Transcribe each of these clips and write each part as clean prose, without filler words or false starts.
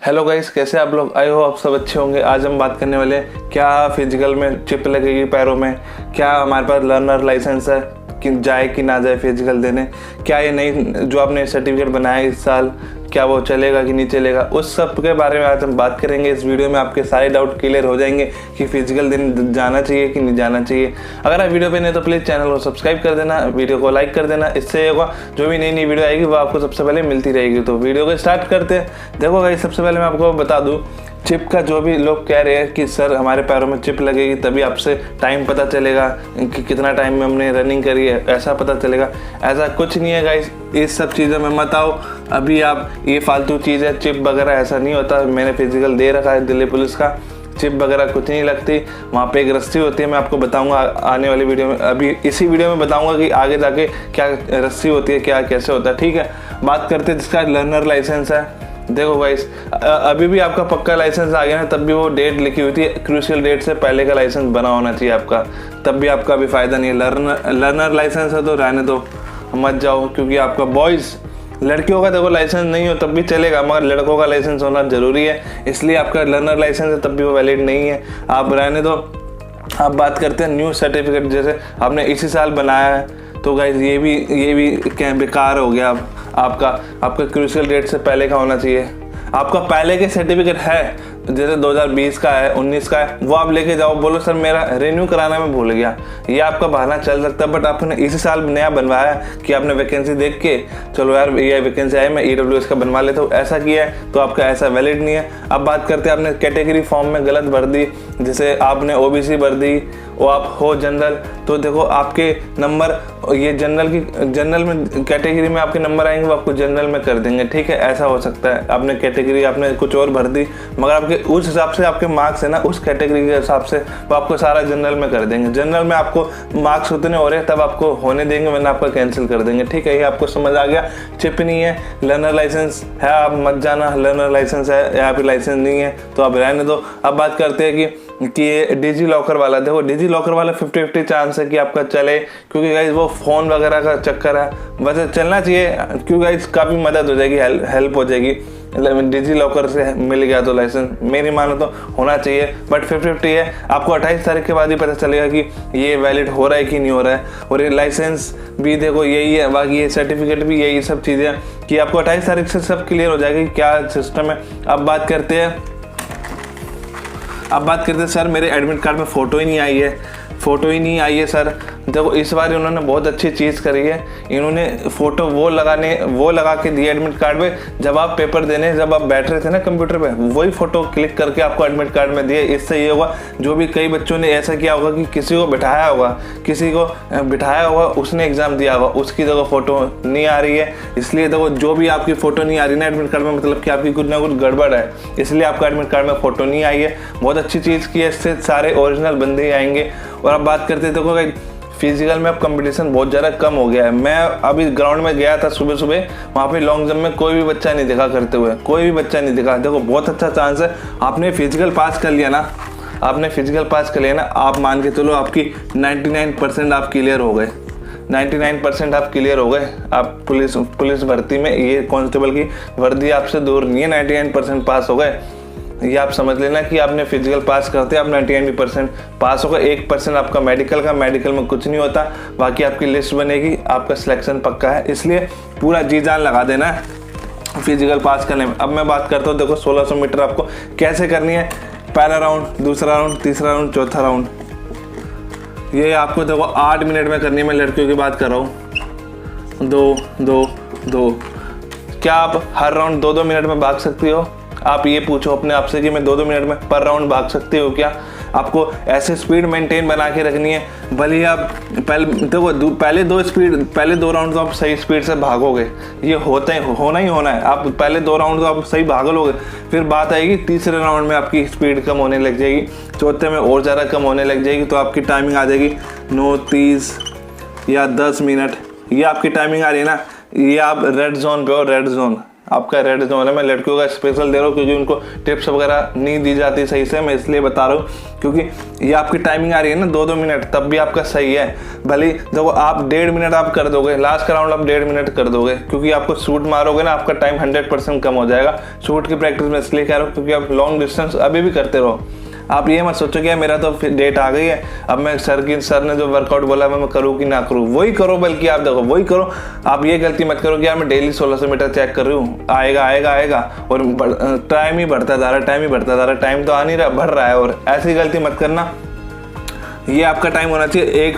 Hello guys, कैसे आप लोग? आई हो आप सब अच्छे होंगे। आज हम बात करने वाले हैं क्या फिजिकल में चिप लगेगी पैरों में, क्या हमारे पास लर्नर लाइसेंस है कि जाए कि ना जाए फिजिकल देने, क्या ये नई जो आपने सर्टिफिकेट बनाया है इस साल क्या वो चलेगा कि नहीं चलेगा, उस सब के बारे में आज हम बात करेंगे। इस वीडियो में आपके सारे डाउट क्लियर हो जाएंगे कि फिजिकल देने जाना चाहिए कि नहीं जाना चाहिए। अगर आप वीडियो पे नहीं तो प्लीज़ चैनल को सब्सक्राइब कर देना, वीडियो को लाइक कर देना। इससे होगा जो भी नई नई वीडियो आएगी वो आपको सबसे पहले मिलती रहेगी। तो वीडियो को स्टार्ट करते हैं। देखो भाई, सबसे पहले मैं आपको बता दूँ, चिप का जो भी लोग कह रहे हैं कि सर हमारे पैरों में चिप लगेगी तभी आपसे टाइम पता चलेगा कि कितना टाइम में हमने रनिंग करी है, ऐसा पता चलेगा। ऐसा कुछ नहीं है गाइस, इस सब चीज़ों में मत आओ। अभी आप ये फालतू चीज़ है चिप वगैरह, ऐसा नहीं होता। मैंने फिजिकल दे रखा है दिल्ली पुलिस का, चिप वगैरह कुछ नहीं लगती। वहाँ पे एक रस्सी होती है, मैं आपको बताऊंगा आने वाली वीडियो में। अभी इसी वीडियो में बताऊंगा कि आगे जाके क्या रस्सी होती है, क्या कैसे होता है। ठीक है, बात करते हैं जिसका लर्नर लाइसेंस है। देखो गाइस, अभी भी आपका पक्का लाइसेंस आ गया है, तब भी वो डेट लिखी हुई थी, क्रूशियल डेट से पहले का लाइसेंस बना होना चाहिए आपका, तब भी आपका अभी फ़ायदा नहीं है। लर्नर लाइसेंस है तो रहने दो, मत जाओ, क्योंकि आपका बॉयज़ लड़कियों का देखो लाइसेंस नहीं हो तब भी चलेगा, मगर लड़कों का लाइसेंस होना ज़रूरी है। इसलिए आपका लर्नर लाइसेंस है तब भी वो वैलिड नहीं है, आप रहने दो। आप बात करते हैं न्यू सर्टिफिकेट, जैसे आपने इसी साल बनाया है तो गाइस ये भी क्या बेकार हो गया। आपका क्रूशियल डेट से पहले का होना चाहिए। आपका पहले के सर्टिफिकेट है, जैसे 2020 का है, 19 का है, वो आप लेके जाओ, बोलो सर मेरा रिन्यू कराना मैं भूल गया, ये आपका बहाना चल सकता है। बट आपने इसी साल नया बनवाया कि आपने वैकेंसी देख के चलो यार ये वैकेंसी आई, मैं EWS का बनवा लेता हूँ, ऐसा किया है तो आपका ऐसा वैलिड नहीं है। अब बात करते हैं आपने कैटेगरी फॉर्म में गलत भर दी, जैसे आपने OBC भर दी और आप हो जनरल, तो देखो आपके नंबर ये जनरल में कैटेगरी में आपके नंबर आएंगे, वो आपको जनरल में कर देंगे। ठीक है, ऐसा हो सकता है। आपने कैटेगरी आपने कुछ और भर दी, मगर आपके उस हिसाब से आपके मार्क्स है ना, उस कैटेगरी के हिसाब से वो आपको सारा जनरल में कर देंगे। जनरल में आपको मार्क्स उतने हो रहे हैं तब आपको होने देंगे, वरना आपका कैंसिल कर देंगे। ठीक है, ये आपको समझ आ गया। चिप नहीं है, लर्नर लाइसेंस है, आप मत जाना। लर्नर लाइसेंस है, यहाँ पे लाइसेंस नहीं है तो आप रहने दो। अब बात करते हैं कि ये डिजी लॉकर वाला, देखो डिजी लॉकर वाला 50-50 चांस है कि आपका चले, क्योंकि गाइस वो फ़ोन वगैरह का चक्कर है। वैसे चलना चाहिए, क्योंकि गाइस काफ़ी मदद हो जाएगी, हेल्प हो जाएगी। डिजी लॉकर से मिल गया तो लाइसेंस मेरी मानो तो होना चाहिए, बट 50-50 है। आपको 28 तारीख के बाद ही पता चलेगा कि ये वैलिड हो रहा है कि नहीं हो रहा है। और ये लाइसेंस भी देखो यही है, बाकी ये सर्टिफिकेट भी यही सब चीज़ें कि आपको 28 तारीख से सब क्लियर हो जाएगा कि क्या सिस्टम है। अब बात करते हैं सर मेरे एडमिट कार्ड में फ़ोटो ही नहीं आई है सर। देखो इस बार इन्होंने बहुत अच्छी चीज़ करी है, इन्होंने फ़ोटो वो लगा के दिए एडमिट कार्ड पे, जब आप पेपर देने जब आप बैठ रहे थे ना कंप्यूटर पे, वही फ़ोटो क्लिक करके आपको एडमिट कार्ड में दिए। इससे ये होगा, जो भी कई बच्चों ने ऐसा किया होगा कि किसी को बिठाया होगा उसने एग्ज़ाम दिया होगा, उसकी जगह फ़ोटो नहीं आ रही है। इसलिए देखो जो भी आपकी फ़ोटो नहीं आ रही ना एडमिट कार्ड में, मतलब कि आपकी कुछ ना कुछ गड़बड़ है, इसलिए आपका एडमिट कार्ड में फ़ोटो नहीं आई है। बहुत अच्छी चीज़ की है, इससे सारे ओरिजिनल बंदे ही आएंगे। और अब बात करते हैं, देखो फिजिकल में अब कंपटीशन बहुत ज़्यादा कम हो गया है। मैं अभी ग्राउंड में गया था सुबह, वहाँ पे लॉन्ग जंप में कोई भी बच्चा नहीं दिखा करते हुए, कोई भी बच्चा नहीं दिखा। देखो बहुत अच्छा चांस है, आपने फिजिकल पास कर लिया ना, आप मान के चलो आपकी 99% आप क्लियर हो गए, 99% आप क्लियर हो गए। आप पुलिस भर्ती में, ये कांस्टेबल की वर्दी आपसे दूर नहीं है, 99% पास हो गए। ये आप समझ लेना कि आपने फिजिकल पास करते आप 99% पास होगा। 1% आपका मेडिकल में कुछ नहीं होता, बाकी आपकी लिस्ट बनेगी, आपका सिलेक्शन पक्का है। इसलिए पूरा जी जान लगा देना है फिजिकल पास करने में। अब मैं बात करता हूँ, देखो 1600 मीटर आपको कैसे करनी है। पहला राउंड, दूसरा राउंड, तीसरा राउंड, चौथा राउंड, ये आपको देखो 8 मिनट में करनी है। मैं लड़कियों की बात कर रहा हूँ। 2 क्या आप हर राउंड 2-2 मिनट में भाग सकती हो? आप ये पूछो अपने आप से कि मैं 2-2 मिनट में पर राउंड भाग सकती हो क्या? आपको ऐसे स्पीड मेंटेन बना के रखनी है। भले ही आप पहले दो राउंड तो आप सही स्पीड से भागोगे, ये होना ही होना है। आप पहले 2 राउंड तो आप सही भाग लोगे, फिर बात आएगी तीसरे राउंड में आपकी स्पीड कम होने लग जाएगी, चौथे में और ज़्यादा कम होने लग जाएगी, तो आपकी टाइमिंग आ जाएगी 9:30 या 10 मिनट। ये आपकी टाइमिंग आ रही है ना, ये आप रेड जोन पे हो, रेड जोन आपका रेड जोन है। मैं लड़कियों का स्पेशल दे रहा हूँ क्योंकि उनको टिप्स वगैरह नहीं दी जाती सही से, मैं इसलिए बता रहा हूँ। क्योंकि ये आपकी टाइमिंग आ रही है ना 2-2 मिनट, तब भी आपका सही है। भले देखो आप 1.5 मिनट आप कर दोगे, लास्ट का राउंड आप 1.5 मिनट कर दोगे, क्योंकि आपको शूट मारोगे ना आपका टाइम 100% कम हो जाएगा। शूट की प्रैक्टिस में इसलिए कह रहा हूँ क्योंकि आप लॉन्ग डिस्टेंस अभी भी करते रहो। आप ये मत सोचो कि मेरा तो डेट आ गई है, अब मैं सर ने जो वर्कआउट बोला मैं करूँ कि ना करूँ, वही करो। बल्कि आप देखो वही करो। आप ये गलती मत करो कि यार मैं डेली 1600 मीटर चेक कर रही हूँ, आएगा और टाइम ही बढ़ता जा रहा है, टाइम तो आ नहीं रहा, बढ़ रहा है। और ऐसी गलती मत करना। ये आपका टाइम होना चाहिए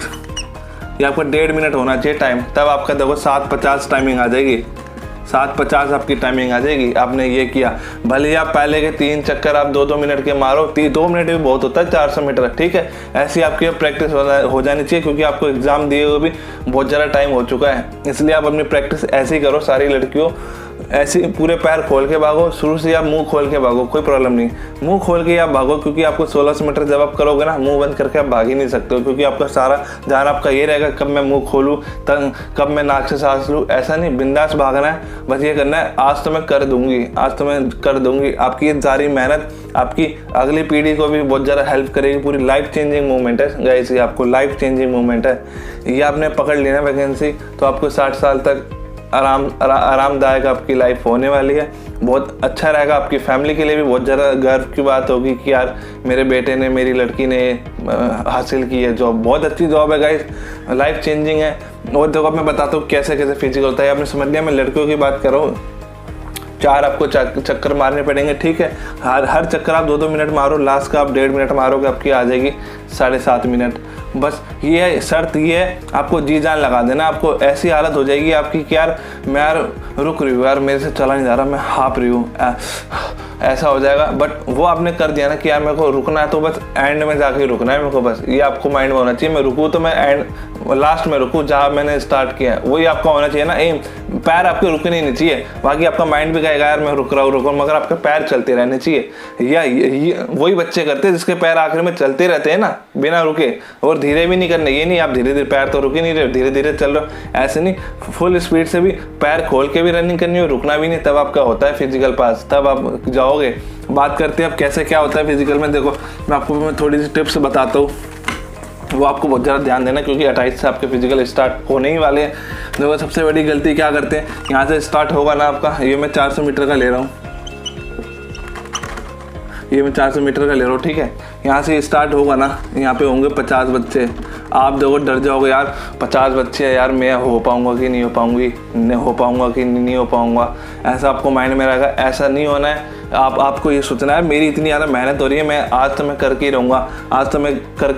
ये आपका 1.5 मिनट होना चाहिए टाइम, तब आपका देखो 7:50 टाइमिंग आ जाएगी। 7:50 आपकी टाइमिंग आ जाएगी। आपने ये किया, भले ही आप पहले के 3 चक्कर आप 2-2 मिनट के मारो, 2 मिनट भी बहुत होता है 400 मीटर, ठीक है। ऐसी आपकी प्रैक्टिस हो जानी चाहिए, क्योंकि आपको एग्जाम दिए हुए भी बहुत ज़्यादा टाइम हो चुका है। इसलिए आप अपनी प्रैक्टिस ऐसे ही करो। सारी लड़कियों ऐसे पूरे पैर खोल के भागो, शुरू से आप मुंह खोल के भागो, कोई प्रॉब्लम नहीं, मुंह खोल के आप भागो। क्योंकि आपको 1600 मीटर जब आप करोगे ना, मुंह बंद करके आप भाग ही नहीं सकते हो, क्योंकि आपका सारा ध्यान आपका ये रहेगा कब मैं मुंह खोलूँ, कब मैं नाक से सांस लूँ। ऐसा नहीं, बिंदास भागना है, बस ये करना है आज तो मैं कर दूंगी। आपकी ये सारी मेहनत आपकी अगली पीढ़ी को भी बहुत ज़्यादा हेल्प करेगी। पूरी लाइफ चेंजिंग मूवमेंट है गाइस, ये आपको लाइफ चेंजिंग मूवमेंट है। ये आपने पकड़ लेना वैकेंसी, तो आपको 60 साल तक आरामदायक आपकी लाइफ होने वाली है। बहुत अच्छा रहेगा, आपकी फैमिली के लिए भी बहुत ज़्यादा गर्व की बात होगी कि यार मेरे बेटे ने, मेरी लड़की ने हासिल की है जॉब। बहुत अच्छी जॉब है गाइस, लाइफ चेंजिंग है। और देखो मैं बताता हूँ कैसे फिजिकल होता है। आपने समझ लिया, मैं लड़कियों की बात कर रहा हूँ। 4 आपको चक्कर मारने पड़ेंगे, ठीक है। हर चक्कर आप 2-2 मिनट मारो, लास्ट का आप 1.5 मिनट मारोगे, आपकी आ जाएगी 7.5 मिनट। बस ये है शर्त, ये है आपको जी जान लगा देना। आपको ऐसी हालत हो जाएगी आपकी कि यार मैं रुक रही हूँ, यार मेरे से चला नहीं जा रहा, मैं हाँप रही हूँ, ऐसा हो जाएगा। बट वो आपने कर दिया ना कि यार मेरे को रुकना है, तो बस एंड में जाके रुकना है मेरे को। बस ये आपको माइंड में होना चाहिए, मैं रुकूँ तो मैं लास्ट में रुकूँ जहाँ मैंने स्टार्ट किया है, वही आपका होना चाहिए ना एम। पैर आपके रुकने नहीं चाहिए, बाकी आपका माइंड भी कहेगा यार मैं रुक रहा हूँ, मगर आपके पैर चलते रहने चाहिए। या वही बच्चे करते हैं जिसके पैर आखिर में चलते रहते हैं ना बिना रुके, और धीरे भी नहीं करने। ये नहीं आप धीरे धीरे, पैर तो रुके नहीं रहे, धीरे धीरे चल रहे हो, ऐसे नहीं। फुल स्पीड से भी पैर खोल के भी रनिंग करनी हो, रुकना भी नहीं, तब आपका होता है फिजिकल पास, तब आप जाओगे। बात करते हैं अब कैसे क्या होता है फिजिकल में। देखो मैं थोड़ी सी टिप्स बताता हूँ, वो आपको बहुत ज़्यादा ध्यान देना, क्योंकि 28 से आपके फिजिकल स्टार्ट होने ही वाले हैं। देखो सबसे बड़ी गलती क्या करते हैं, यहाँ से स्टार्ट होगा ना आपका, ये मैं 400 मीटर का ले रहा हूँ, ठीक है। यहाँ से स्टार्ट होगा ना, यहाँ पे होंगे 50 बच्चे। आप देखो डर जाओगे यार 50 बच्चे हैं, यार मैं हो पाऊँगा कि नहीं हो पाऊँगा, ऐसा आपको माइंड में रहेगा। ऐसा नहीं होना है। आपको ये सोचना है मेरी इतनी ज़्यादा मेहनत हो रही है, मैं आज तो मैं करके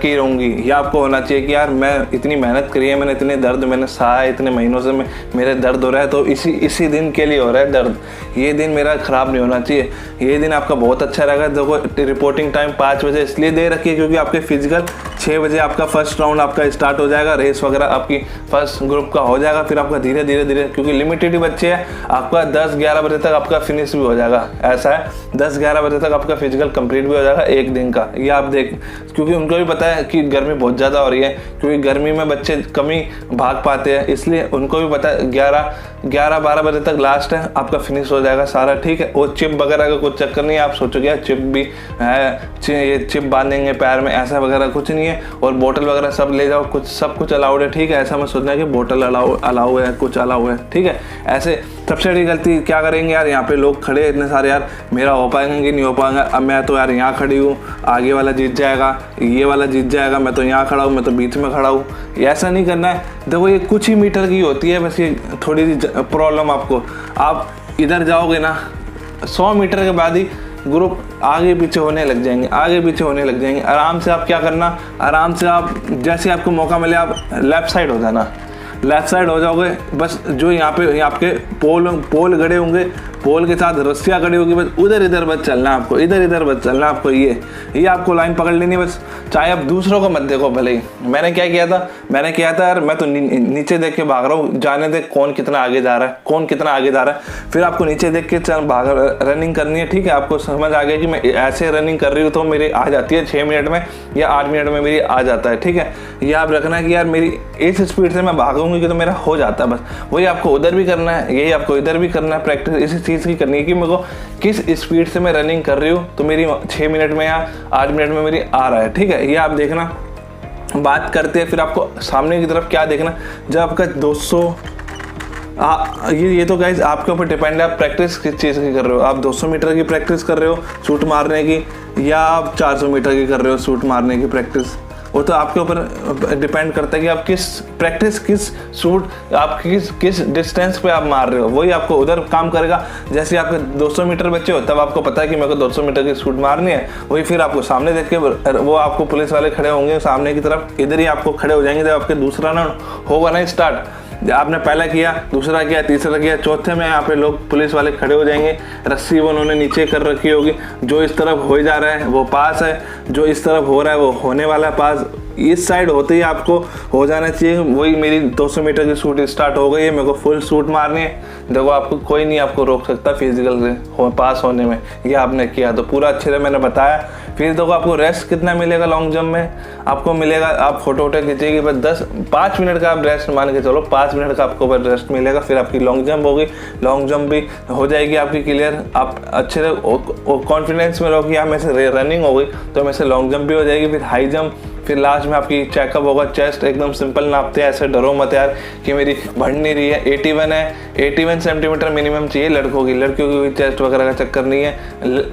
ही रहूँगी। ये आपको होना चाहिए कि यार मैं इतनी मेहनत करी है, मैंने इतने दर्द मैंने सहा है, इतने महीनों से मेरे दर्द हो रहा है, तो इसी दिन के लिए हो रहा है दर्द। ये दिन मेरा ख़राब नहीं होना चाहिए, ये दिन आपका बहुत अच्छा रहेगा। देखो रिपोर्टिंग टाइम 5 बजे इसलिए दे रखी है क्योंकि आपके फिजिकल 6 बजे आपका फर्स्ट राउंड आपका स्टार्ट हो जाएगा, रेस वगैरह आपकी फर्स्ट ग्रुप का हो जाएगा। फिर आपका धीरे धीरे क्योंकि लिमिटेड ही बच्चे हैं, आपका 10-11 बजे तक आपका फिनिश भी हो जाएगा। ऐसा है 10-11 बजे तक आपका फिजिकल कंप्लीट भी हो जाएगा एक दिन का। ये आप देख, क्योंकि उनको भी पता है कि गर्मी बहुत ज़्यादा हो रही है, क्योंकि गर्मी में बच्चे कम ही भाग पाते हैं, इसलिए उनको भी पता है 11-12 बजे तक लास्ट है, आपका फिनिश हो जाएगा सारा, ठीक है। और चिप वगैरह का कुछ चक्कर नहीं है, आप सोचोगे चिप भी है, ये चिप बांधेंगे पैर में, ऐसा वगैरह कुछ नहीं है। और बोतल वगैरह सब ले जाओ, सब कुछ अलाउड है, ठीक है। ऐसा मत सोचना कि बोतल अलाउ है, कुछ अलाउ है, ठीक है। ऐसे सबसे बड़ी गलती क्या करेंगे यार, यहाँ पे लोग खड़े इतने सारे, यार मेरा हो पाएगा कि नहीं हो पाएगा। अब मैं तो यार यहाँ खड़ी हूँ, आगे वाला जीत जाएगा, ये वाला जीत जाएगा, मैं तो यहाँ खड़ा हूँ, मैं तो बीच में खड़ा हूँ। ऐसा नहीं करना है। देखो ये कुछ ही मीटर की होती है, बस ये थोड़ी सी प्रॉब्लम आपको, आप इधर जाओगे ना 100 मीटर के बाद ही ग्रुप आगे पीछे होने लग जाएंगे। आराम से आप क्या करना, आराम से आप जैसे आपको मौका मिले आप लेफ्ट साइड हो जाना, लेफ्ट साइड हो जाओगे। बस जो यहाँ पे आपके पोल गड़े होंगे, पोल के साथ रस्सियाँ गड़ी होगी, बस इधर बस चलना है आपको, इधर बस चलना है आपको। ये आपको लाइन पकड़ लेनी है बस। चाहे आप दूसरों को मत देखो, भले ही मैंने क्या किया था यार, मैं तो नीचे देख के भाग रहा हूँ, जाने दे कौन कितना आगे जा रहा है, फिर आपको नीचे देख के रनिंग करनी है, ठीक है। आपको समझ आ गया कि मैं ऐसे रनिंग कर रही हूँ तो मेरी आ जाती है 6 मिनट में या 8 मिनट में मेरी आ जाता है, ठीक है। ये आप रखना कि यार मेरी इस स्पीड से मैं भागूंगी कि तो मेरा हो जाता है, बस वही आपको उधर भी करना है, यही आपको इधर भी करना है। प्रैक्टिस इसी चीज़ की करनी है कि मेरे को किस स्पीड से मैं रनिंग कर रही हूँ, तो मेरी 6 मिनट में या 8 मिनट में मेरी आ रहा है, ठीक है। ये आप देखना, बात करते हैं फिर आपको सामने की तरफ क्या देखना, जब आपका 200 ये तो गाइज आपके ऊपर डिपेंड है, आप प्रैक्टिस किस चीज़ की कर रहे हो। आप 200 मीटर की प्रैक्टिस कर रहे हो शूट मारने की, या आप 400 मीटर की कर रहे हो शूट मारने की प्रैक्टिस, वो तो आपके ऊपर डिपेंड करता है कि आप किस शूट आप किस डिस्टेंस पे आप मार रहे हो, वही आपको उधर काम करेगा। जैसे आपके 200 मीटर बच्चे हो तब आपको पता है कि मेरे को 200 मीटर की शूट मारनी है, वही फिर आपको सामने देख के वो आपको पुलिस वाले खड़े होंगे सामने की तरफ, इधर ही आपको खड़े हो जाएंगे जब आपके दूसरा राउंड होगा ना स्टार्ट। आपने पहला किया, दूसरा किया, तीसरा किया, चौथे में यहाँ पे लोग पुलिस वाले खड़े हो जाएंगे, रस्सी वो उन्होंने नीचे कर रखी होगी, जो इस तरफ हो जा रहा है वो पास है, जो इस तरफ हो रहा है वो होने वाला है पास। इस साइड होते ही आपको हो जाना चाहिए। वही मेरी 200 मीटर की शूट स्टार्ट हो गई है, मेरे को फुल शूट मारनी है। देखो आपको कोई नहीं आपको रोक सकता फिजिकल से पास होने में, ये आपने किया तो पूरा अच्छे से मैंने बताया। फिर देखो आपको रेस्ट कितना मिलेगा लॉन्ग जंप में, आपको मिलेगा, आप फोटो वोटो खींचेगी बस 5 मिनट का आप रेस्ट मान के चलो, 5 मिनट का आपको बस रेस्ट मिलेगा। फिर आपकी लॉन्ग जंप होगी, लॉन्ग जंप भी हो जाएगी आपकी क्लियर। आप अच्छे से कॉन्फिडेंस में रहो कि यहाँ में से रनिंग हो गई तो में से लॉन्ग जंप भी हो जाएगी। फिर हाई जंप, फिर लास्ट में आपकी चेकअप होगा। चेस्ट एकदम सिंपल नापते हैं, ऐसे डरो मत यार कि मेरी बढ़ नहीं रही है। 81 है, 81 सेंटीमीटर मिनिमम चाहिए लड़कों की, लड़कियों की चेस्ट वगैरह का चक्कर नहीं है,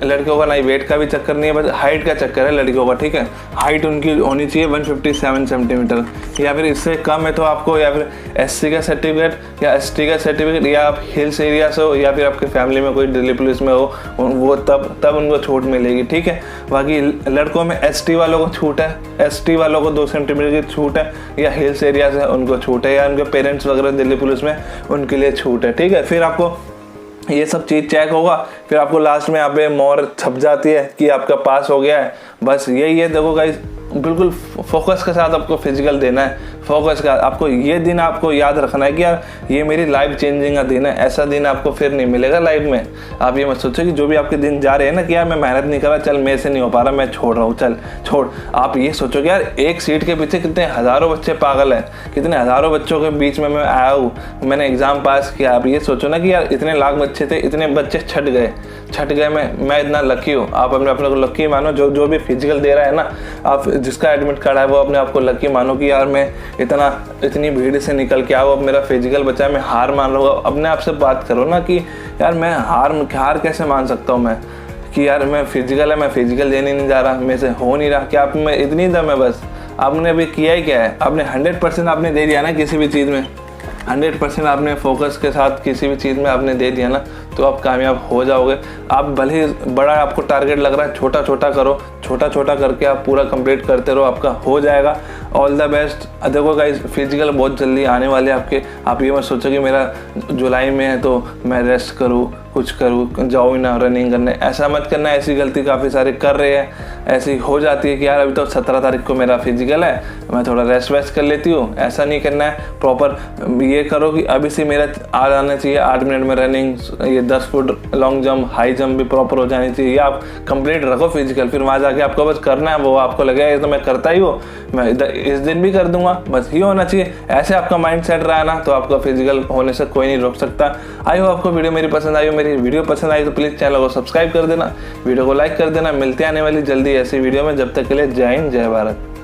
लड़कियों का ना वेट का भी चक्कर नहीं है, बस हाइट का चक्कर है लड़कियों का, ठीक है। हाइट उनकी होनी चाहिए 157 सेंटीमीटर, या फिर इससे कम है तो आपको या फिर SC का सर्टिफिकेट या ST का सर्टिफिकेट, या आप हिल्स एरिया से हो या फिर आपके फैमिली में कोई दिल्ली पुलिस में हो, वो तब उनको छूट मिलेगी, ठीक है। बाकी लड़कों में ST वालों को छूट है, ST वालों को 2 सेंटीमीटर की छूट है, या हिल्स एरिया से उनको छूट है, या उनके पेरेंट्स वगैरह दिल्ली पुलिस में उनके लिए छूट है, ठीक है। फिर आपको ये सब चीज़ चेक होगा, फिर आपको लास्ट में यहाँ पे मोहर छप जाती है कि आपका पास हो गया है। बस यही है। देखो गाइस, बिल्कुल फोकस के साथ आपको फिजिकल देना है, फोकस का। आपको ये दिन आपको याद रखना है कि यार ये मेरी लाइफ चेंजिंग का दिन है, ऐसा दिन आपको फिर नहीं मिलेगा लाइफ में। आप ये मत सोचो कि जो भी आपके दिन जा रहे हैं ना कि यार मैं मेहनत नहीं कर रहा, चल मेरे से नहीं हो पा रहा, मैं छोड़ रहा हूँ, चल छोड़। आप ये सोचो कि यार एक सीट के पीछे कितने हज़ारों बच्चे पागल हैं, कितने हज़ारों बच्चों के बीच में मैं आया हूँ, मैंने एग्ज़ाम पास किया। आप ये सोचो ना कि यार इतने लाख बच्चे थे, इतने बच्चे छट गए, मैं इतना लकी हूँ। आप अपने को लकी मानो, जो भी फिजिकल दे रहा है ना, आप जिसका एडमिट कार्ड है वो अपने आप को लकी मानो कि यार मैं इतनी भीड़ से निकल के आओ, अब मेरा फिजिकल बचा है, मैं हार मान लूँगा। अपने आप से बात करो ना कि यार मैं हार कैसे मान सकता हूँ, मैं कि यार मैं फिजिकल देने नहीं जा रहा, मेरे से हो नहीं रहा। क्या आप में इतनी दम है? बस आपने अभी किया ही क्या है, आपने 100% आपने दे दिया ना किसी भी चीज़ में, 100% आपने फोकस के साथ किसी भी चीज़ में आपने दे दिया ना, तो आप कामयाब हो जाओगे। आप भले ही बड़ा आपको टारगेट लग रहा है, छोटा छोटा करो, छोटा छोटा करके आप पूरा कंप्लीट करते रहो, आपका हो जाएगा। All the best. देखो गाइस, फिजिकल बहुत जल्दी आने वाले आपके। आप ये मत सोचो कि मेरा जुलाई में है तो मैं रेस्ट करूँ, कुछ करूँ, जाओ ही ना रनिंग करने, ऐसा मत करना। ऐसी गलती काफ़ी सारे कर रहे हैं, ऐसी हो जाती है कि यार अभी तो 17 तारीख को मेरा फिजिकल है, मैं थोड़ा रेस्ट कर लेती हूँ। ऐसा नहीं करना है, प्रॉपर ये करो कि अभी से मेरा आ जाना चाहिए 8 मिनट में रनिंग, ये 10 foot long jump, high jump भी प्रॉपर हो जानी चाहिए। आप कंप्लीट रखो फिजिकल, फिर वहाँ जाके आपको बस करना है, वो आपको लगेगा ये तो मैं करता ही हूँ, मैं इस दिन भी कर दूंगा, बस ये होना चाहिए। ऐसे आपका माइंड सेट रहा ना तो आपका फिजिकल होने से कोई नहीं रोक सकता। आई हो आपको वीडियो मेरी पसंद आई हो, मेरी वीडियो पसंद आई तो प्लीज़ चैनल को सब्सक्राइब कर देना, वीडियो को लाइक कर देना। मिलते आने वाली जल्दी ऐसी वीडियो में, जब तक के लिए जय हिंद, जय भारत।